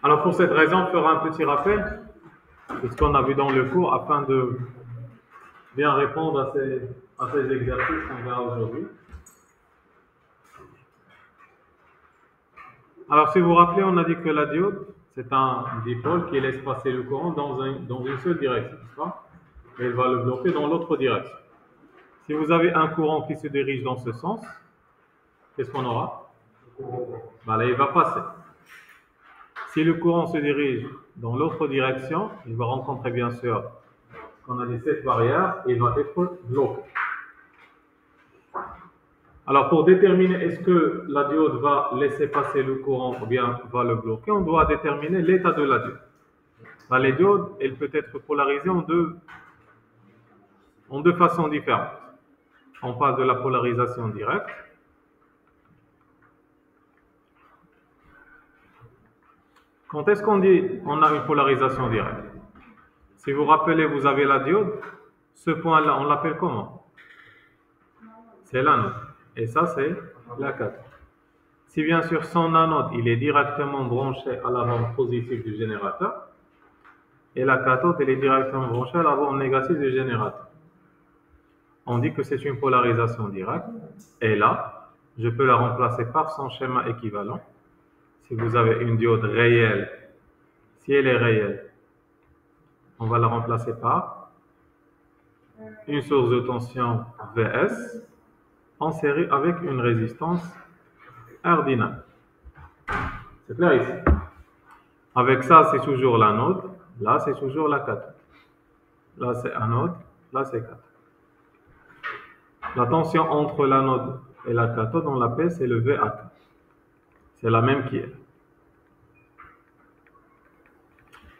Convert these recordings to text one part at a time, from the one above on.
Alors pour cette raison, on fera un petit rappel de ce qu'on a vu dans le cours afin de bien répondre à ces exercices qu'on verra aujourd'hui. Alors si vous vous rappelez, on a dit que la diode, c'est un dipôle qui laisse passer le courant dans une seule direction, n'est-ce pas? Et il va le bloquer dans l'autre direction. Si vous avez un courant qui se dirige dans ce sens, qu'est-ce qu'on aura? Ben là, il va passer. Si le courant se dirige dans l'autre direction, il va rencontrer bien sûr qu'on a dit cette barrière et il va être bloqué. Alors pour déterminer est-ce que la diode va laisser passer le courant ou bien va le bloquer, on doit déterminer l'état de la diode. La diode, elle peut être polarisée en deux façons différentes. On parle de la polarisation directe. Quand est-ce qu'on dit on a une polarisation directe? Si vous vous rappelez, vous avez la diode, ce point-là, on l'appelle comment? C'est l'anode. Et ça, c'est la cathode. Si bien sûr son anode, il est directement branché à la bande positive du générateur, et la cathode, elle est directement branchée à la bande négative du générateur. On dit que c'est une polarisation directe, et là, je peux la remplacer par son schéma équivalent. Si vous avez une diode réelle, si elle est réelle, on va la remplacer par une source de tension Vs en série avec une résistance R dynamique. C'est clair ici? Avec ça, c'est toujours l'anode, là, c'est toujours la cathode. Là, c'est anode, là, c'est cathode. La tension entre l'anode et la cathode, on l'appelle, c'est le VAK. C'est la même qui est.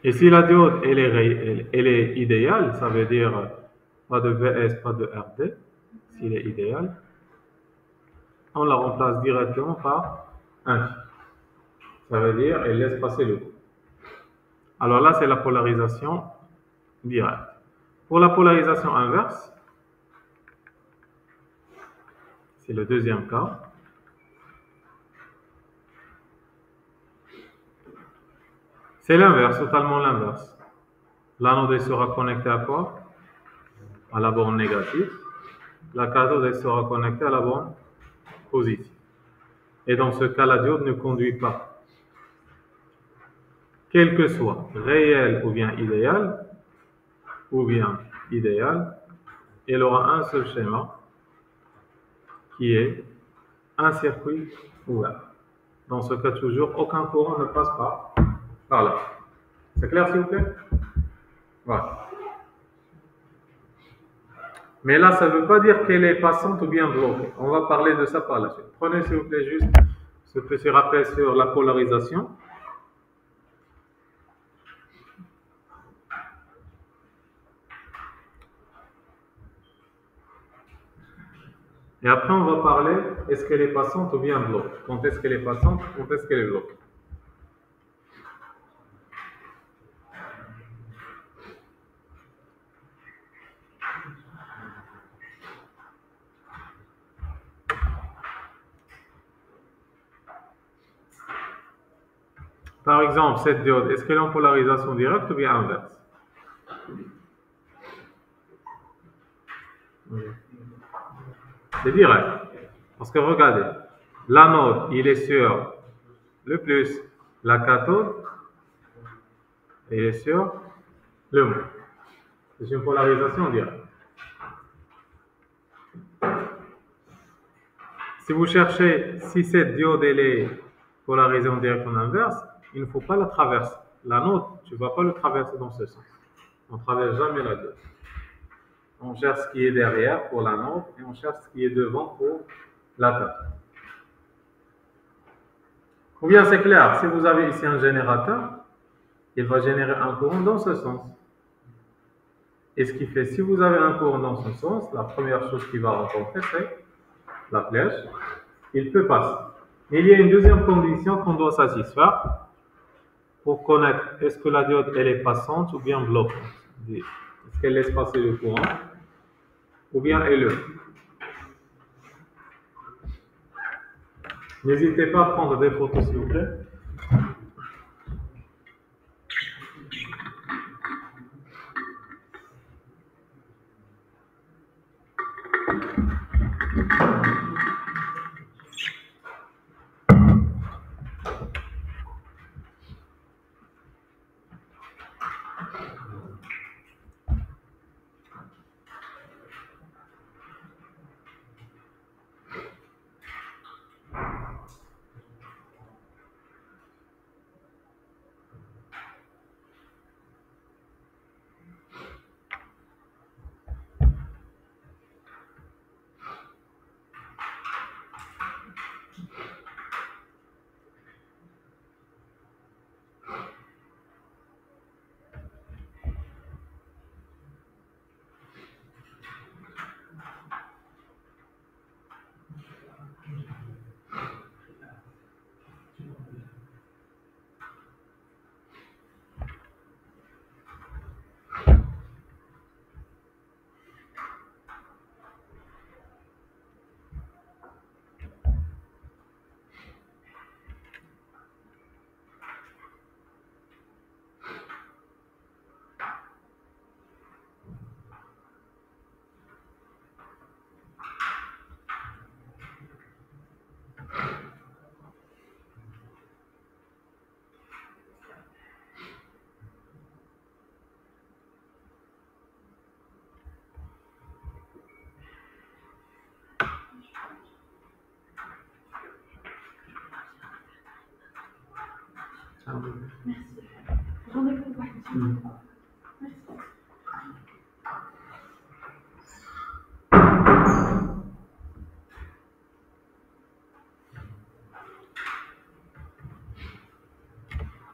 Et si la diode, elle est idéale, ça veut dire pas de Vs, pas de Rd, s'il est idéal, on la remplace directement par 1. Ça veut dire elle laisse passer le courant. Alors là, c'est la polarisation directe. Pour la polarisation inverse, c'est le deuxième cas. C'est l'inverse, totalement l'inverse. L'anode sera connectée à quoi? À la borne négative. La cathode sera connectée à la borne positive. Et dans ce cas, la diode ne conduit pas. Quel que soit réel ou bien idéal, elle aura un seul schéma qui est un circuit ouvert. Dans ce cas, toujours, aucun courant ne passe par là. C'est clair, s'il vous plaît? Voilà. Mais là, ça ne veut pas dire qu'elle est passante ou bien bloquée. On va parler de ça par la suite. Prenez, s'il vous plaît, juste ce petit rappel sur la polarisation. Et après, on va parler, est-ce qu'elle est passante ou bien bloquée? Quand est-ce qu'elle est passante, quand est-ce qu'elle est bloquée? Par exemple, cette diode, est-ce qu'elle est en polarisation directe ou bien inverse? C'est direct. Parce que regardez, l'anode, il est sur le plus, la cathode, il est sur le moins. C'est une polarisation directe. Si vous cherchez si cette diode elle est polarisée en direct ou en inverse, il ne faut pas la traverser. L'anode, tu ne vas pas le traverser dans ce sens. On ne traverse jamais la diode. On cherche ce qui est derrière pour l'anode et on cherche ce qui est devant pour la cathode. Ou bien c'est clair, si vous avez ici un générateur, il va générer un courant dans ce sens. Et ce qui fait, si vous avez un courant dans ce sens, la première chose qu'il va rencontrer, c'est la flèche. Il peut passer. Mais il y a une deuxième condition qu'on doit satisfaire pour connaître est-ce que la diode elle est passante ou bien bloquante. Est-ce qu'elle laisse passer le courant ou bien elle le. N'hésitez pas à prendre des photos, s'il vous plaît.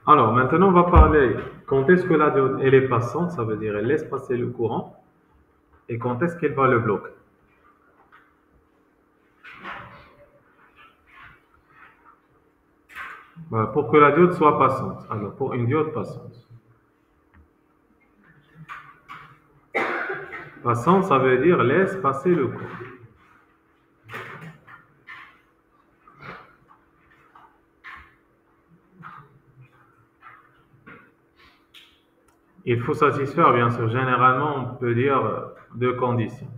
Alors, maintenant, on va parler quand est-ce que la diode elle est passante, ça veut dire elle laisse passer le courant, et quand est-ce qu'elle va le bloquer. Voilà, pour que la diode soit passante, alors pour une diode passante. Passante, ça veut dire laisse passer le courant. Il faut satisfaire, bien sûr, généralement, on peut dire deux conditions.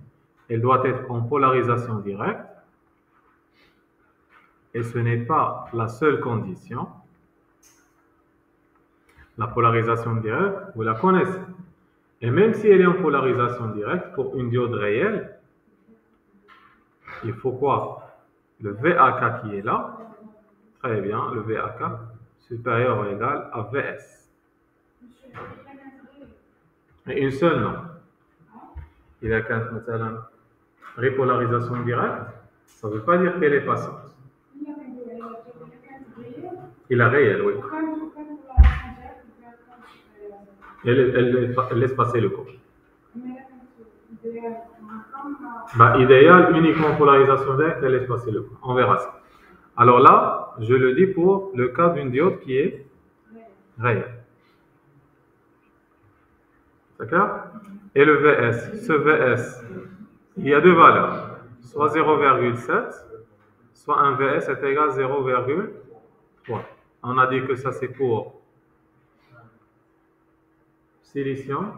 Elle doit être en polarisation directe, et ce n'est pas la seule condition. La polarisation directe, vous la connaissez. Et même si elle est en polarisation directe, pour une diode réelle, il faut quoi? Le VAK qui est là, très bien, le VAK supérieur ou égal à VS. Et une seule, non. Il a qu'un repolarisation directe, ça ne veut pas dire qu'elle est passante. Il a réel, oui. Elle laisse passer le courant. Idéal, uniquement polarisation directe, elle laisse passer le courant. On verra ça. Alors là, je le dis pour le cas d'une diode qui est réelle. D'accord? Et le VS, ce VS, il y a deux valeurs, soit 0,7, soit un VS est égal à 0,3. On a dit que ça c'est pour silicium,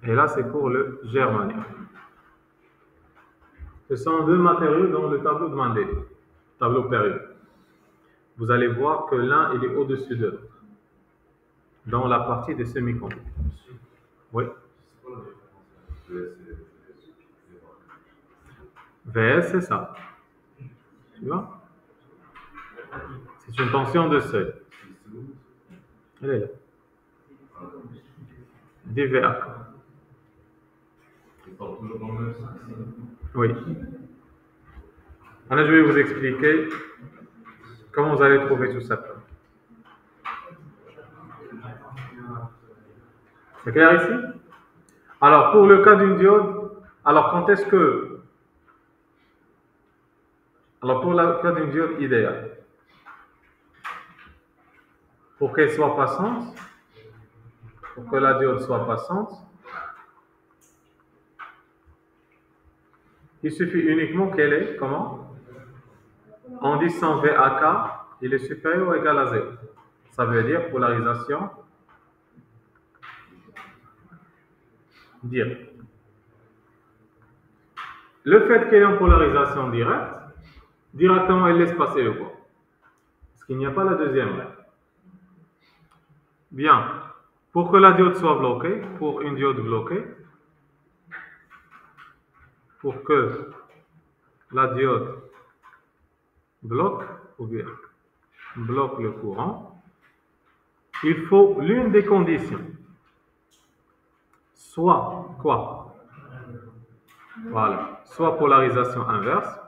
et là c'est pour le germanium. Ce sont deux matériaux dans le tableau de Mendeleïev, tableau périodique. Vous allez voir que l'un il est au-dessus de l'autre, dans la partie des semi-conducteurs. Oui. VS, c'est ça. Tu vois? C'est une tension de seuil. Elle est là. DVAK. Oui. Alors, je vais vous expliquer comment vous allez trouver tout ça. C'est clair ici? Alors, pour le cas d'une diode, alors quand est-ce que... Alors, pour le cas d'une diode idéale, pour qu'elle soit passante, pour que la diode soit passante, il suffit uniquement qu'elle ait, comment? On dit son VAK, il est supérieur ou égal à 0. Ça veut dire polarisation directe. Le fait qu'il y ait une polarisation directe, directement, il laisse passer le courant. Parce qu'il n'y a pas la deuxième règle. Bien. Pour que la diode soit bloquée, pour une diode bloquée, pour que la diode bloque ou bien bloque le courant, il faut l'une des conditions. Soit quoi? Voilà. Soit polarisation inverse,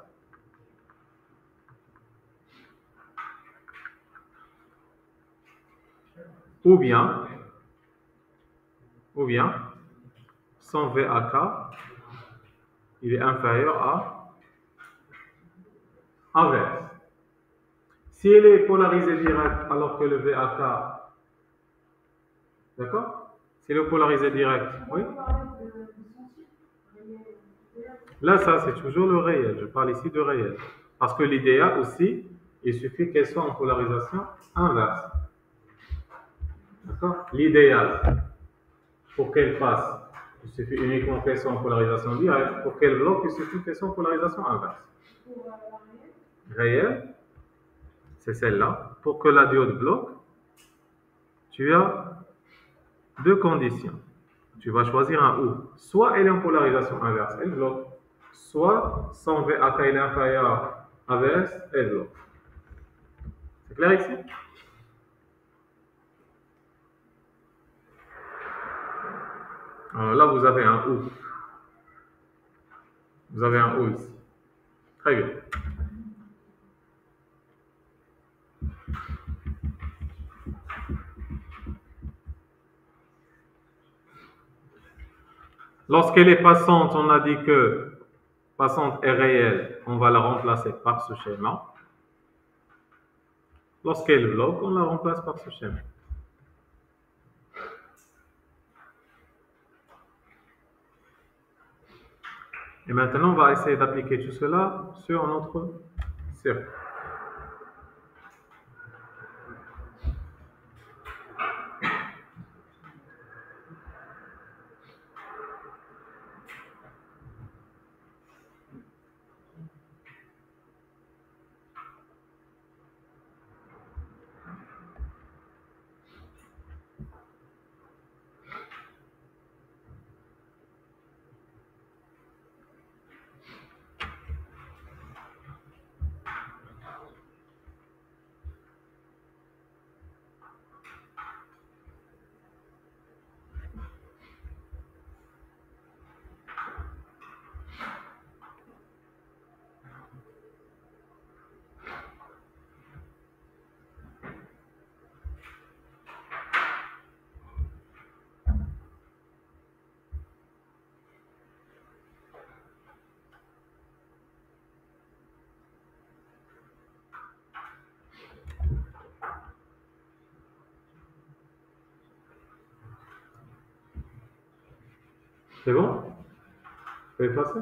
ou bien son VAK, il est inférieur à inverse. Si elle est polarisée direct alors que le VAK, d'accord? Si elle est polarisée direct, oui. Là, ça, c'est toujours le réel. Je parle ici de réel. Parce que l'idéal aussi, il suffit qu'elle soit en polarisation inverse. D'accord? L'idéal, pour qu'elle passe, il suffit uniquement qu'elle soit en polarisation directe. Pour qu'elle bloque, il suffit qu'elle soit en polarisation inverse. Réel, c'est celle-là. Pour que la diode bloque, tu as deux conditions. Tu vas choisir un ou. Soit elle est en polarisation inverse, elle bloque. Soit son VAK est inférieur à VS, elle bloque. C'est clair ici? Alors là, vous avez un ou. Vous avez un ou ici. Très bien. Lorsqu'elle est passante, on a dit que passante est réelle, on va la remplacer par ce schéma. Lorsqu'elle bloque, on la remplace par ce schéma. Et maintenant, on va essayer d'appliquer tout cela sur notre circuit. C'est bon? Je peux effacer?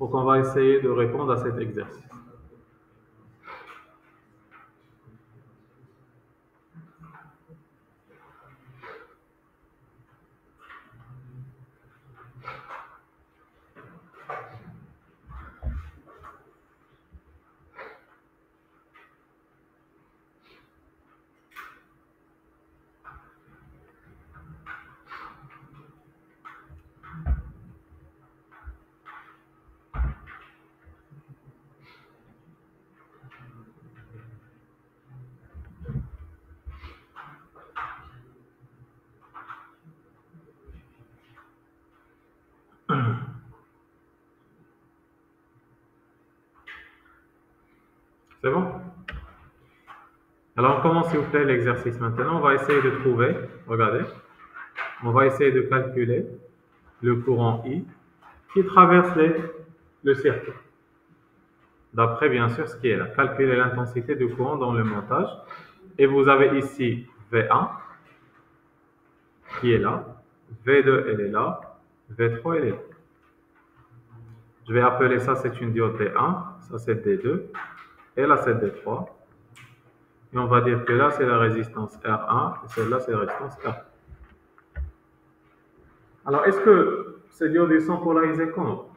Donc, on va essayer de répondre à cet exercice. C'est bon? Alors, on commence s'il vous plaît l'exercice maintenant. On va essayer de trouver, regardez, on va essayer de calculer le courant I qui traverse le circuit. D'après bien sûr ce qui est là. Calculer l'intensité du courant dans le montage. Et vous avez ici V1 qui est là. V2 elle est là. V3 elle est là. Je vais appeler ça, c'est une diode D1, ça c'est D2, et là c'est D3. Et on va dire que là c'est la résistance R1, et celle-là c'est la résistance R. Alors, est-ce que ces diodes sont polarisées comment?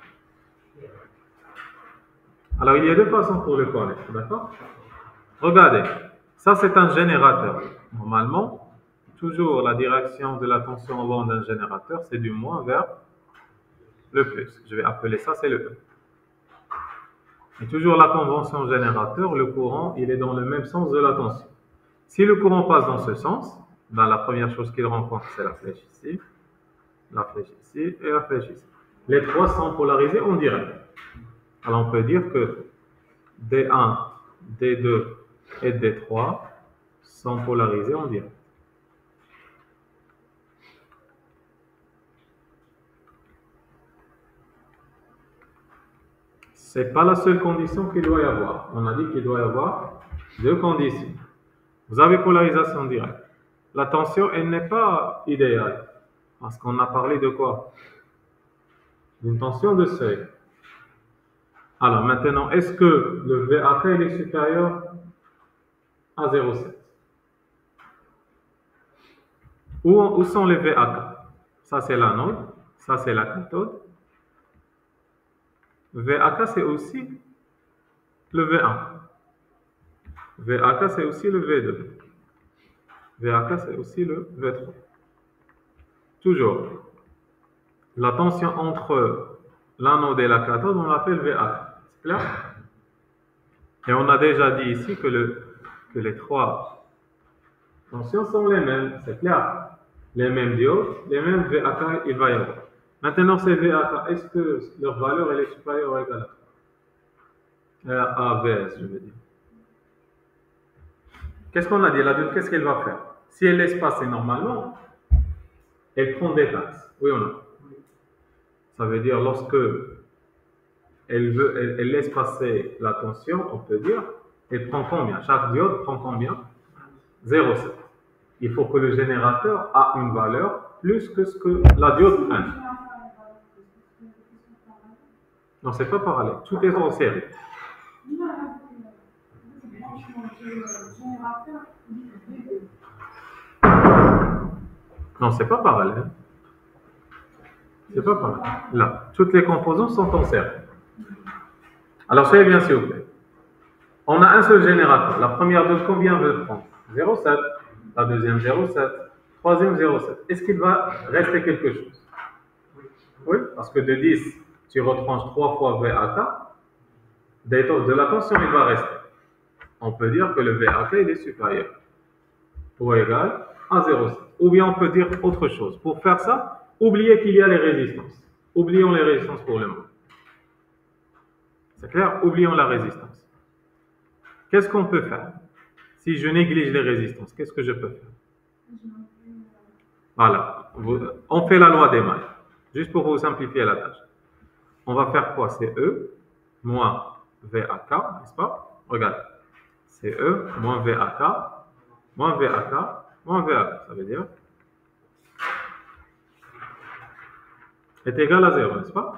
Alors, il y a deux façons pour le connaître, d'accord? Regardez, ça c'est un générateur. Normalement, toujours la direction de la tension au bord d'un générateur, c'est du moins vers le plus. Je vais appeler ça, c'est le E. Et toujours la convention générateur, le courant, il est dans le même sens de la tension. Si le courant passe dans ce sens, ben, la première chose qu'il rencontre, c'est la flèche ici, la flèche ici et la flèche ici. Les trois sont polarisés en direct. Alors on peut dire que D1, D2 et D3 sont polarisés en direct. Ce n'est pas la seule condition qu'il doit y avoir. On a dit qu'il doit y avoir deux conditions. Vous avez polarisation directe. La tension, elle n'est pas idéale. Parce qu'on a parlé de quoi? D'une tension de seuil. Alors maintenant, est-ce que le VAK il est supérieur à 0,7? Où sont les VAK? Ça c'est l'anode, ça c'est la cathode. VAK c'est aussi le V1. VAK c'est aussi le V2. VAK c'est aussi le V3. Toujours, la tension entre l'anode et la cathode, on l'appelle VAK. C'est clair? Et on a déjà dit ici que les trois tensions sont les mêmes. C'est clair? Les mêmes diodes, les mêmes VAK, il va y avoir. Maintenant, ces VAK, est-ce que leur valeur elle est supérieure ou égale à VS, je veux dire? Qu'est-ce qu'on a dit? La diode, qu'est-ce qu'elle va faire? Si elle laisse passer normalement, elle prend des taxes. Oui ou non? Ça veut dire lorsque elle laisse passer la tension, on peut dire, elle prend combien? Chaque diode prend combien? 0,7. Il faut que le générateur a une valeur plus que ce que la diode a. Non, c'est pas parallèle. Tout est en série. Non, c'est pas parallèle. C'est pas parallèle. Là, toutes les composantes sont en série. Alors, soyez bien s'il vous plaît. On a un seul générateur. La première dose, combien veut prendre? 0,7. La deuxième, 0,7. Troisième, 0,7. Est-ce qu'il va rester quelque chose? Oui, parce que de 10, tu retranches 3 fois VAK. De la tension, il va rester. On peut dire que le VAK, il est supérieur ou égal à 0,7. Ou bien on peut dire autre chose. Pour faire ça, oubliez qu'il y a les résistances. Oublions les résistances pour le moment. C'est clair? Oublions la résistance. Qu'est-ce qu'on peut faire? Si je néglige les résistances, qu'est-ce que je peux faire? Voilà. On fait la loi des mailles. Juste pour vous simplifier la tâche. On va faire quoi? C'est E moins VAK, n'est-ce pas? Regarde. C'est E moins VAK, moins VAK, moins VAK. Ça veut dire est égal à 0, n'est-ce pas?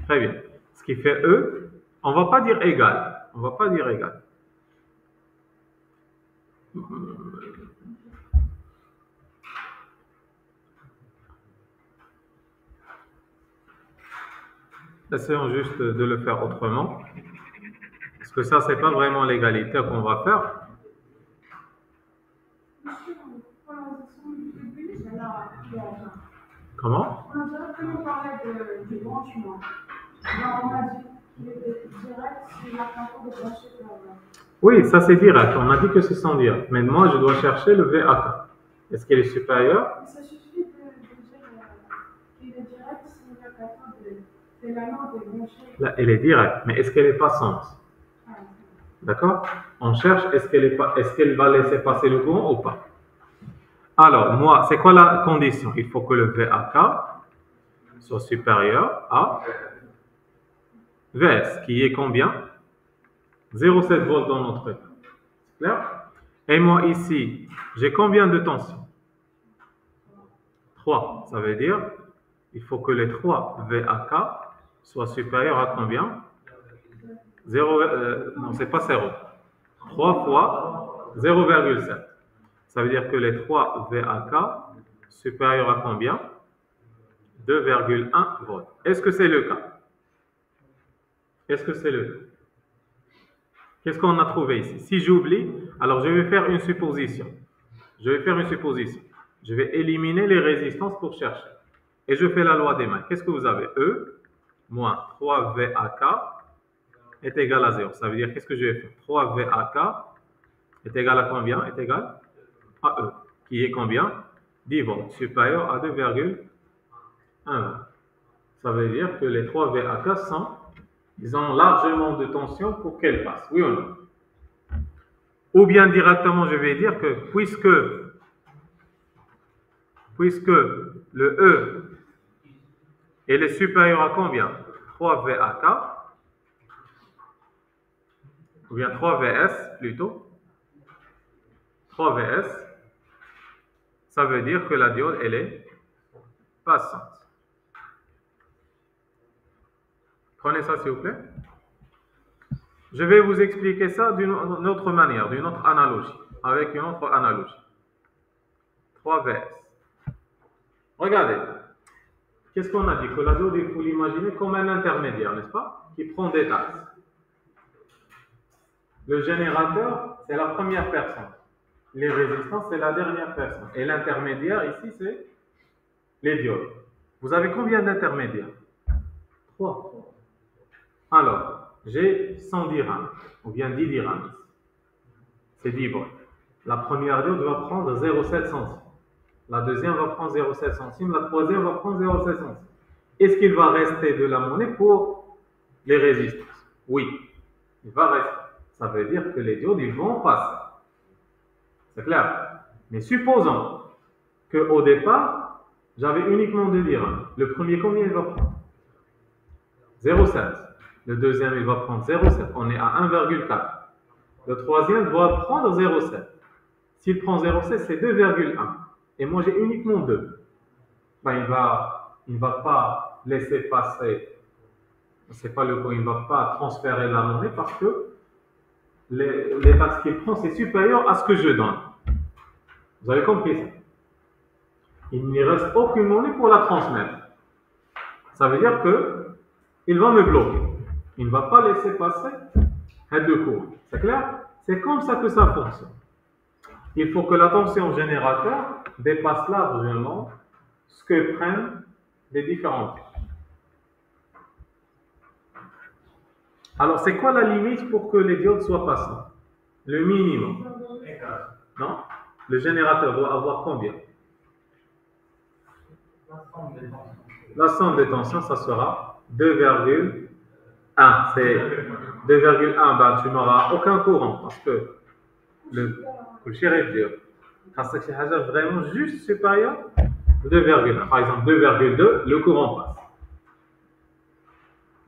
Très bien. Ce qui fait E, on ne va pas dire égal. On ne va pas dire égal. Essayons juste de le faire autrement. Parce que ça, c'est pas vraiment l'égalité qu'on va faire. Comment? On parlait du branchement. On a dit qu'il était direct si la cathode est branchée par là. Oui, ça c'est direct. On a dit que c'est sans direct. Mais moi, je dois chercher le VAK. Est-ce qu'il est supérieur? Ça suffit de dire qu'il est direct si la cathode est branchée. Là, elle est directe. Mais est-ce qu'elle est passante? D'accord? On cherche, est-ce qu'elle va laisser passer le courant ou pas? Alors, moi, c'est quoi la condition? Il faut que le VAK soit supérieur à VS, qui est combien? 0,7 volts dans notre cas. C'est clair? Et moi, ici, j'ai combien de tension? 3. Ça veut dire, il faut que les 3 VAK soit supérieur à combien? 0, non, c'est pas 0. 3 fois 0,7. Ça veut dire que les 3 VAK supérieurs à combien? 2,1 volts. Est-ce que c'est le cas? Est-ce que c'est le cas? Qu'est-ce qu'on a trouvé ici? Si j'oublie, alors je vais faire une supposition. Je vais éliminer les résistances pour chercher. Et je fais la loi des mailles. Qu'est-ce que vous avez? E moins 3VAK est égal à 0. Ça veut dire, qu'est-ce que je vais faire? 3VAK est égal à combien? Est égal à E, qui est combien? 10 volts, supérieur à 2,1 volts. Ça veut dire que les 3 VAK ils ont largement de tension pour qu'elles passent, oui ou non? Ou bien directement, je vais dire que puisque le E est supérieur à combien? 3 VAK, ou bien 3 VS plutôt, 3 VS, ça veut dire que la diode, elle est passante. Prenez ça s'il vous plaît. Je vais vous expliquer ça d'une autre manière, d'une autre analogie, avec une autre analogie. 3 VS. Regardez, qu'est-ce qu'on a dit? Que la diode, il faut l'imaginer comme un intermédiaire, n'est-ce pas? Qui prend des taxes. Le générateur, c'est la première personne. Les résistances, c'est la dernière personne. Et l'intermédiaire, ici, c'est les diodes. Vous avez combien d'intermédiaires? 3. Alors, j'ai 100 dirhams, ou bien 10 dirhams ici. C'est 10 volts. La première diode va prendre 0,7 centimes. La deuxième va prendre 0,7 centimes. La troisième va prendre 0,7 centimes. Est-ce qu'il va rester de la monnaie pour les résistances? Oui, il va rester. Ça veut dire que les diodes, ils vont passer. C'est clair? Mais supposons qu'au départ, j'avais uniquement 2 dirhams. Le premier, combien il va prendre? 0,7. Le deuxième, il va prendre 0,7. On est à 1,4. Le troisième doit prendre 0,7. S'il prend 0,7, c'est 2,1. Et moi, j'ai uniquement 2. Ben, il ne va pas laisser passer. C'est pas le cas. Il ne va pas transférer la monnaie parce que les taxes qu'il prend, c'est supérieur à ce que je donne. Vous avez compris ça? Il n'y reste aucune monnaie pour la transmettre. Ça veut dire qu'il va me bloquer. Il ne va pas laisser passer de cours. C'est clair? C'est comme ça que ça fonctionne. Il faut que la tension générateur dépasse largement ce que prennent les différents pics. Alors, c'est quoi la limite pour que les diodes soient passantes? Le minimum. Non? Le générateur doit avoir combien? La somme des tensions, ça sera 2,1. C'est 2,1. Ben, tu n'auras aucun courant parce que le shérif dit, c'est vraiment juste supérieur à 2,1. Par exemple, 2,2, le courant passe.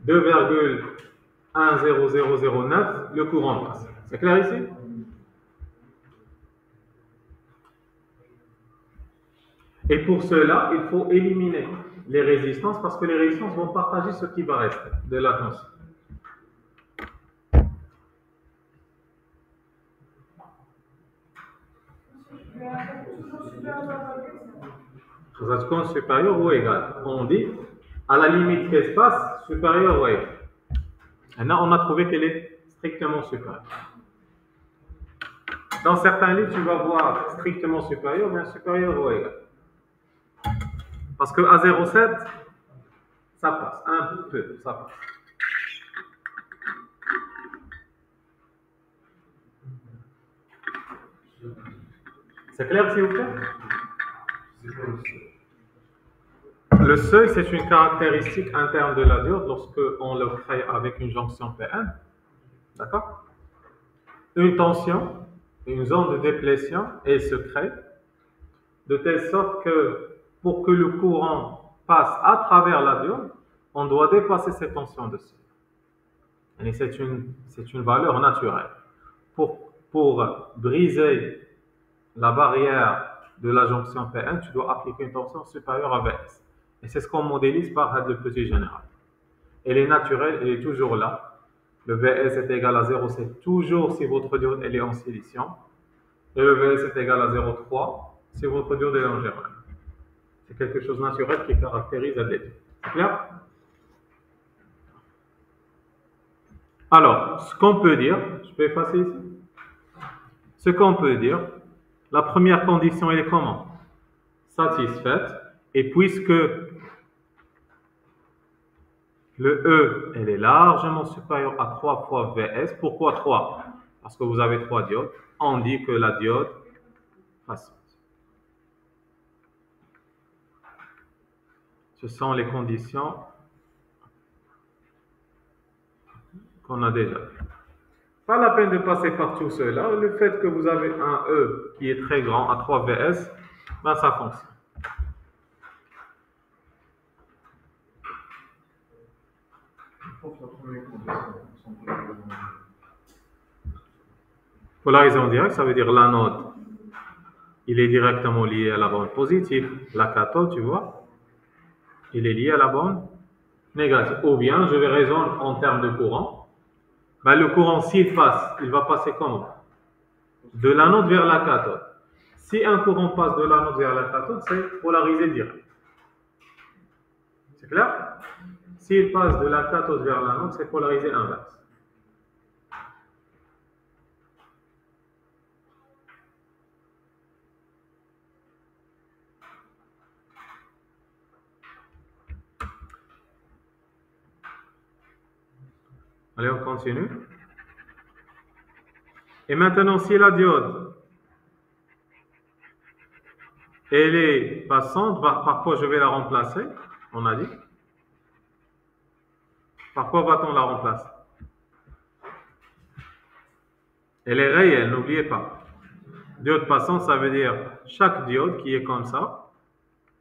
2,10009, le courant passe. C'est clair ici? Et pour cela, il faut éliminer les résistances parce que les résistances vont partager ce qui va rester de la tension. Ça compte supérieur ou égal. On dit à la limite qu'espace supérieur ou égal. Et là, on a trouvé qu'elle est strictement supérieure. Dans certains livres, tu vas voir strictement supérieur, mais supérieur ou égal. Parce que à 0,7, ça passe. Un peu, ça passe. C'est clair, s'il vous plaît? Le seuil, c'est une caractéristique interne de la diode lorsque on le crée avec une jonction P1. D'accord? Une tension, une zone de déplétion, elle se crée de telle sorte que pour que le courant passe à travers la diode, on doit dépasser cette tension de seuil. Et c'est une valeur naturelle. Pour briser la barrière de la jonction P1, tu dois appliquer une tension supérieure à Vs. Et c'est ce qu'on modélise par le petit général. Elle est naturelle, elle est toujours là. Le VS est égal à 0, c'est toujours si votre diode elle est en silicium. Et le VS est égal à 0,3 si votre diode est en germanium. C'est quelque chose de naturel qui caractérise la LED. C'est clair? Alors, ce qu'on peut dire, je peux effacer ici. Ce qu'on peut dire, la première condition, elle est comment? Satisfaite. Et puisque le E, elle est largement supérieur à 3 fois VS, pourquoi 3? Parce que vous avez 3 diodes. On dit que la diode passe. Ce sont les conditions qu'on a déjà vues. Pas la peine de passer par tout cela. Le fait que vous avez un E qui est très grand, à 3 VS, ben ça fonctionne. Polarisé en direct, ça veut dire l'anode, il est directement lié à la bande positive. La cathode, tu vois, il est lié à la bande négative. Ou bien, je vais raisonner en termes de courant. Ben, le courant, s'il passe, il va passer comment? De l'anode vers la cathode. Si un courant passe de l'anode vers la cathode, c'est polarisé direct. C'est clair? S'il passe de la cathode vers l'anode, c'est polarisé inverse. Allez, on continue. Et maintenant, si la diode, elle est passante, par quoi je vais la remplacer? On a dit. Par quoi va-t-on la remplacer? Elle est réelle, n'oubliez pas. Diode passante, ça veut dire chaque diode qui est comme ça.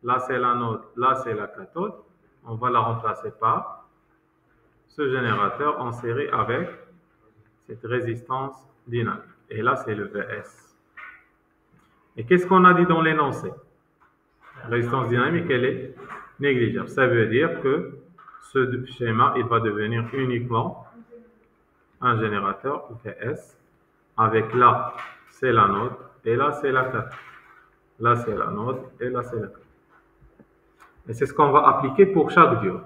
Là, c'est l'anode, là, c'est la cathode. On va la remplacer par ce générateur en série avec cette résistance dynamique. Et là, c'est le VS. Et qu'est-ce qu'on a dit dans l'énoncé? La résistance dynamique, elle est négligeable. Ça veut dire que ce schéma, il va devenir uniquement un générateur VS avec là, c'est l'anode et là, c'est la cathode. Là, c'est l'anode et là, c'est la cathode. Et c'est ce qu'on va appliquer pour chaque diode.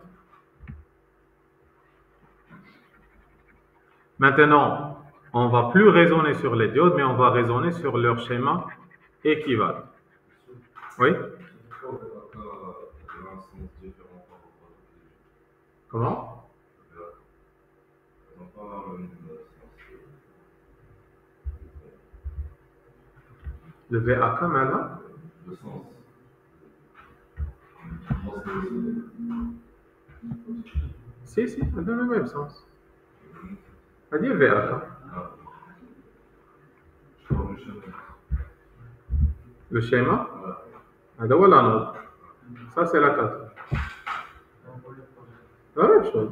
Maintenant, on ne va plus raisonner sur les diodes, mais on va raisonner sur leur schéma équivalent. Oui? Comment? Le VAK maintenant? Si, ça donne le même sens. On dit VAK. Le schéma? هذا هو l'anode. Ça, c'est la cathode. La même chose.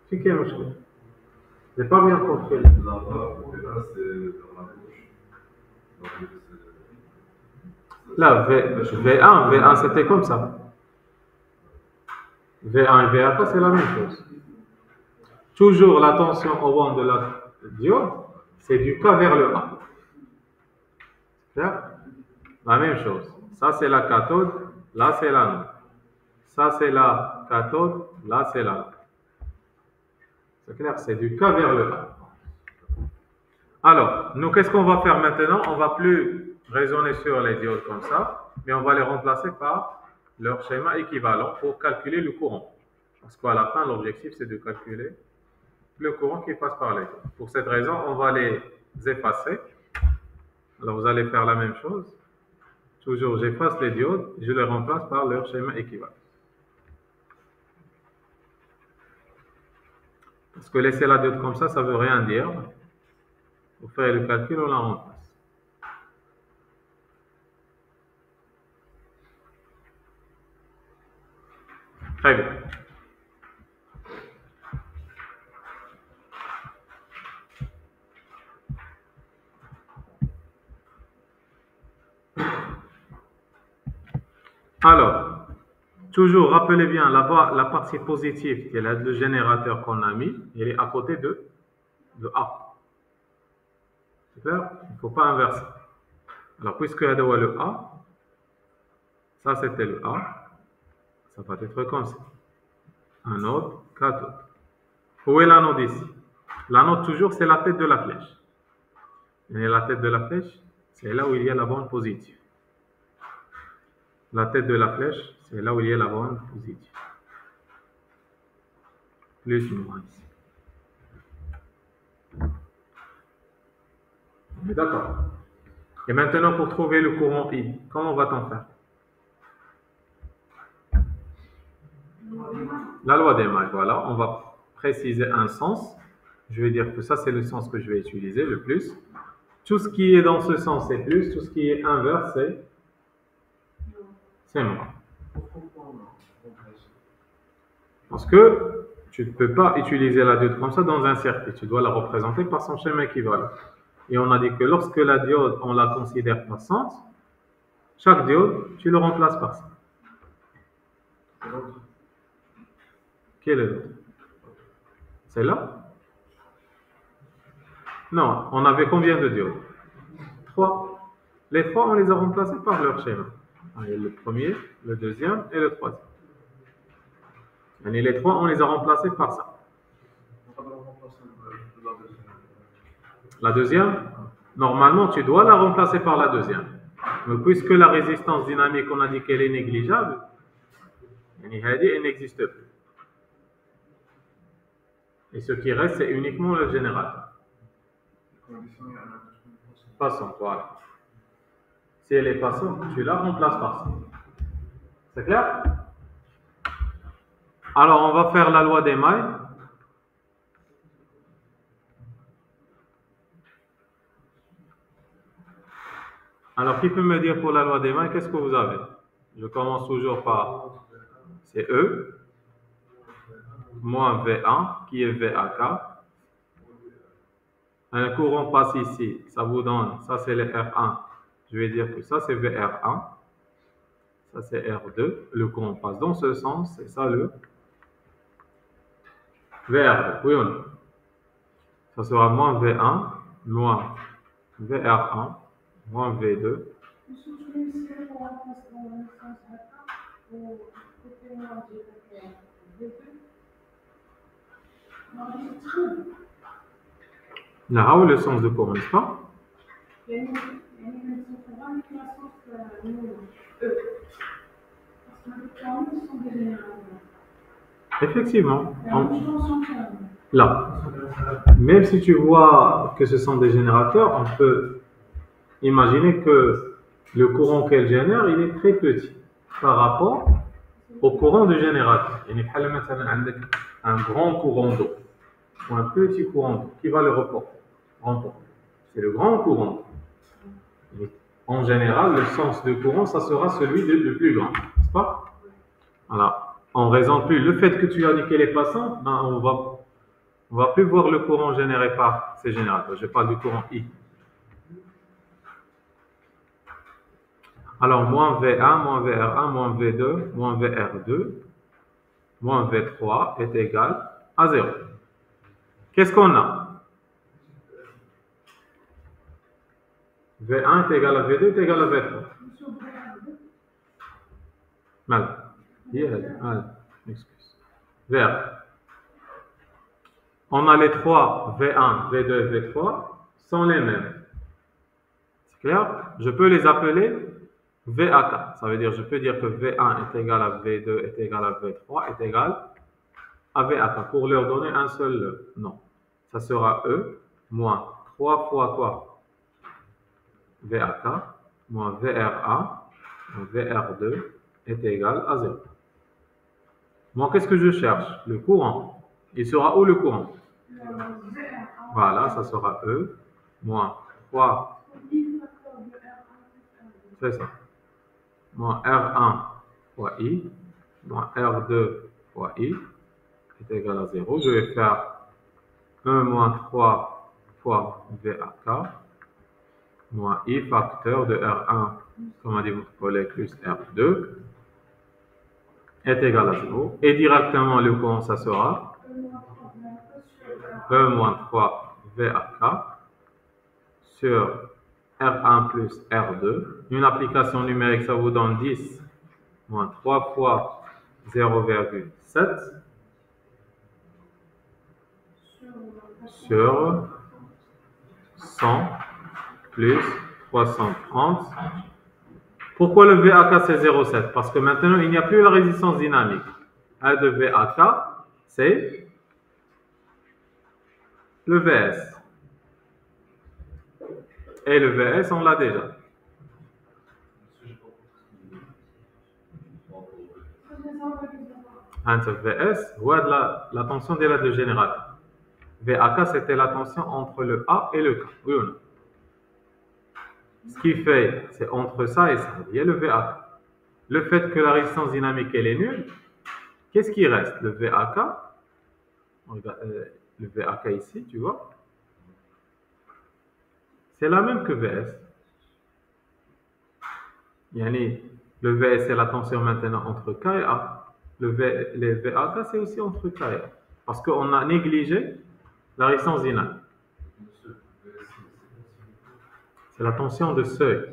C'est quelle chose? Je n'ai pas bien compris. Là, V1, c'était comme ça. V1 et VAK, c'est la même chose. Toujours la tension au bord de la diode, c'est du K vers le A. Clair? La même chose. Ça, c'est la cathode, là, c'est l'anode. Ça, c'est la cathode, là, c'est l'anode. C'est clair? C'est du K vers le A. Alors, nous, qu'est-ce qu'on va faire maintenant? On ne va plus raisonner sur les diodes comme ça, mais on va les remplacer par leur schéma équivalent pour calculer le courant. Parce qu'à la fin, l'objectif, c'est de calculer le courant qui passe par les diodes. Pour cette raison, on va les effacer. Alors, vous allez faire la même chose. Toujours, j'efface les diodes, je les remplace par leur schéma équivalent. Parce que laisser la diode comme ça ne veut rien dire. Vous faites le calcul, on la remplace. Très bien. Alors, Toujours, rappelez bien, là-bas, la partie positive, qui est le générateur qu'on a mis, il est à côté de A. C'est clair? Il ne faut pas inverser. Alors, puisque il y a le A, ça c'était le A, ça va être comme ça. Un node, cathode. Où est l'anode ici? L'anode, toujours, c'est la tête de la flèche. Et la tête de la flèche, c'est là où il y a la bande positive. La tête de la flèche, c'est là où il y a la bande positive. Plus moins ici. On est d'accord. Et maintenant, pour trouver le courant I, comment va-t-on faire? La loi des mailles, voilà. On va préciser un sens. Je vais dire que ça, c'est le sens que je vais utiliser, le plus. Tout ce qui est dans ce sens, c'est plus. Tout ce qui est inverse, c'est moins. Parce que tu ne peux pas utiliser la diode comme ça dans un circuit. Tu dois la représenter par son schéma équivalent. Et on a dit que lorsque la diode, on la considère passante, chaque diode, tu le remplaces par ça. Quel est l'autre? C'est là? Non, on avait combien de diodes? 3. Les 3, on les a remplacés par leur schéma. Il y a le premier, le deuxième et le troisième. Et les 3, on les a remplacés par ça. La deuxième, normalement, tu dois la remplacer par la deuxième. Mais puisque la résistance dynamique, on a dit qu'elle est négligeable, elle n'existe plus. Et ce qui reste, c'est uniquement le générateur. Passant, voilà. Si elle est passante, tu la remplaces par ça. C'est clair? Alors, on va faire la loi des mailles. Alors, qui peut me dire pour la loi des mailles, qu'est-ce que vous avez? Je commence toujours par, c'est E, moins V1, qui est VAK. Un courant passe ici, ça vous donne, ça c'est le R1. Je vais dire que ça c'est VR1, ça c'est R2. Le courant passe dans ce sens, c'est ça le VR2, oui ou non? Ça sera moins V1, moins VR1, moins V2. Là où le sens de courant, n'est-ce pas? Effectivement. Là. Même si tu vois que ce sont des générateurs, on peut imaginer que le courant qu'elle génère, il est très petit par rapport au courant du générateur. Il y a un grand courant d'eau ou un petit courant d'eau qui va le remporter. C'est le grand courant d'eau. En général, le sens de courant, ça sera celui du plus grand, n'est-ce pas? Voilà. En raison plus, le fait que tu as dit qu'elle est passante, ben on va plus voir le courant généré par ces générateurs. Je parle du courant I. Alors, moins V1, moins VR1, moins V2, moins VR2, moins V3 est égal à 0. Qu'est-ce qu'on a? V1 est égal à V2 est égal à V3. Mal. Excuse. Vert. On a les trois, V1, V2 et V3, sont les mêmes. C'est clair? Je peux les appeler VAK. Ça veut dire, je peux dire que V1 est égal à V2 est égal à V3 est égal à VAK pour leur donner un seul nom. Ça sera E moins 3 fois quoi? VAK moins VR1 moins VR2 est égal à 0. Moi, qu'est-ce que je cherche? Le courant. Il sera où le courant? Voilà, ça sera E moins 3. C'est ça. Moins R1 fois I moins R2 fois I est égal à 0. Je vais faire 1 moins 3 fois VAK moins I facteur de R1, comme a dit votre collègue, plus R2 est égal à 0. Et directement, le courant, ça sera E moins 3 VAK sur R1 plus R2. Une application numérique, ça vous donne 10 moins 3 fois 0,7 sur 100 plus 330. Pourquoi le VAK c'est 0,7? Parce que maintenant, il n'y a plus la résistance dynamique. A de VAK, c'est le VS. Et le VS, on l'a déjà. Entre VS, voilà la tension de la générateur. VAK, c'était la tension entre le A et le K. Oui ou non? Ce qui fait, c'est entre ça et ça. Il y a le VAK. Le fait que la résistance dynamique, elle est nulle, qu'est-ce qui reste? Le VAK, le VAK ici, tu vois, c'est la même que VS. Yani, le VS, c'est la tension maintenant entre K et A. Le VAK, c'est aussi entre K et A. Parce qu'on a négligé la résistance dynamique. C'est la tension de seuil.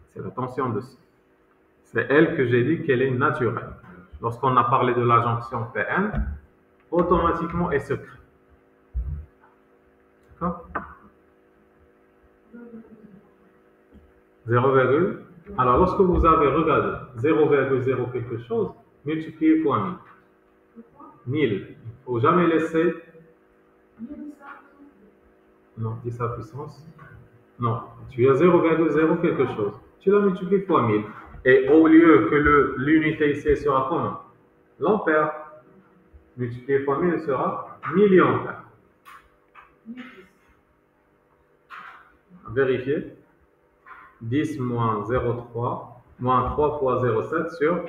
C'est la tension de seuil. C'est elle que j'ai dit qu'elle est naturelle. Lorsqu'on a parlé de la jonction PN, automatiquement elle se crée. D'accord? 0, alors lorsque vous avez regardé 0,0 quelque chose, multiplié fois 1000. 1000. Il ne faut jamais laisser. Non, 10 à puissance. Non, tu as 0,0 quelque chose. Tu la multiplies fois 1000. Et au lieu que l'unité ici sera comment? L'ampère. Multiplié fois 1000 sera milliampère. Vérifiez. 10 moins 0,3 moins 3 fois 0,7 sur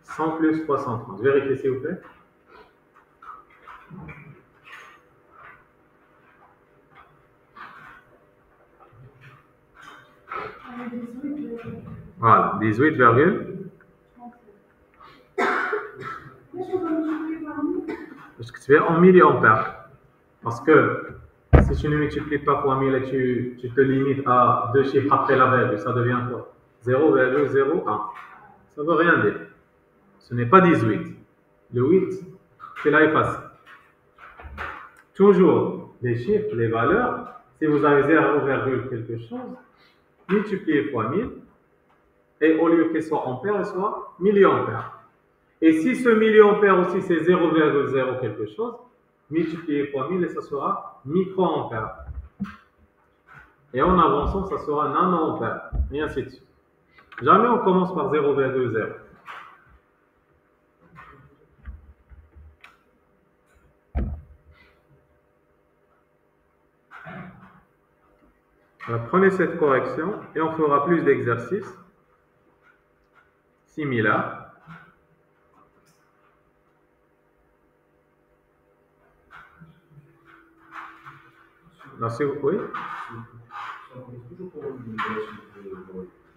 100 plus 330. Vérifiez s'il vous plaît. Voilà, 18, parce que tu es en milliampères. Parce que si tu ne multiplies pas fois 1000 et tu te limites à deux chiffres après la virgule, ça devient quoi? 0,01. Ça ne veut rien dire. Ce n'est pas 18. Le 8, c'est là effacé. Toujours les chiffres, les valeurs, si vous avez 0, quelque chose, multipliez fois 1000, et au lieu qu'il soit ampère, il soit milliampère. Et si ce milliampère aussi c'est 0,0 quelque chose, multipliez fois 1000 et ça sera microampère. Et en avançant, ça sera nanoampère, et ainsi de suite. Jamais on commence par 0,0. Alors, prenez cette correction et on fera plus d'exercices similaires. Là, c'est oui.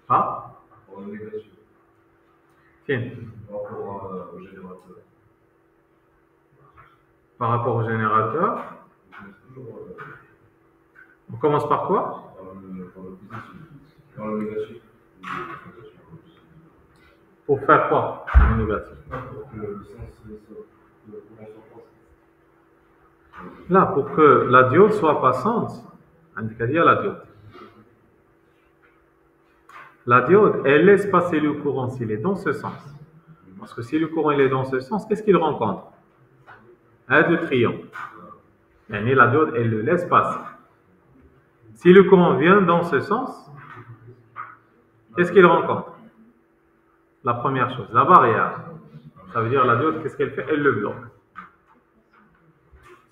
Ah? Tiens. Par rapport au générateur. On commence par quoi? Pour faire quoi? Le négatif. Là, pour que la diode soit passante, indiqué la diode. La diode, elle laisse passer le courant s'il est dans ce sens. Parce que si le courant il est dans ce sens, qu'est-ce qu'il rencontre? Un de triomphe. Et la diode, elle le laisse passer. Si le courant vient dans ce sens, qu'est-ce qu'il rencontre? La première chose, la barrière. Ça veut dire la diode, qu'est-ce qu'elle fait? Elle le bloque.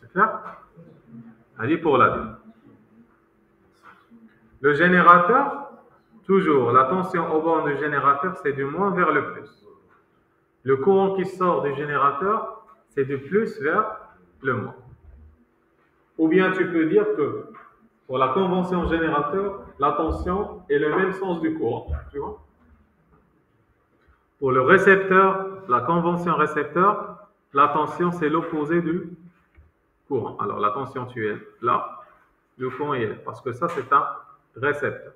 C'est clair? Allez pour la diode. Le générateur, toujours, la tension au bord du générateur, c'est du moins vers le plus. Le courant qui sort du générateur, c'est du plus vers le moins. Ou bien tu peux dire que pour la convention générateur, la tension est le même sens du courant. Tu vois? Pour le récepteur, la convention récepteur, la tension, c'est l'opposé du courant. Alors, la tension, tu es là, le courant est là, parce que ça, c'est un récepteur.